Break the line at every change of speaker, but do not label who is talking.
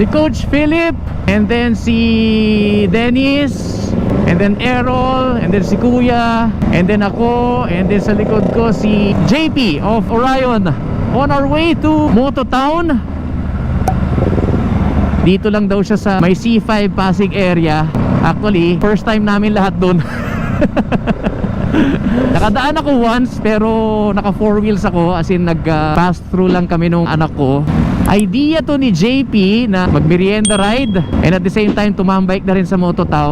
Si Coach Philip, and then si Dennis, and then Errol, and then si Kuya, and then ako, and then sa likod ko si JP of Orion. On our way to Moto Town. Dito lang daw siya sa may C5 Pasig area. Actually, first time namin lahat doon. Nakadaan ako once, pero naka 4 wheels ako, as in nag pass through lang kami nung anak ko. Idea to ni JP na magmerienda ride and at the same time tumambike na rin sa Moto Town.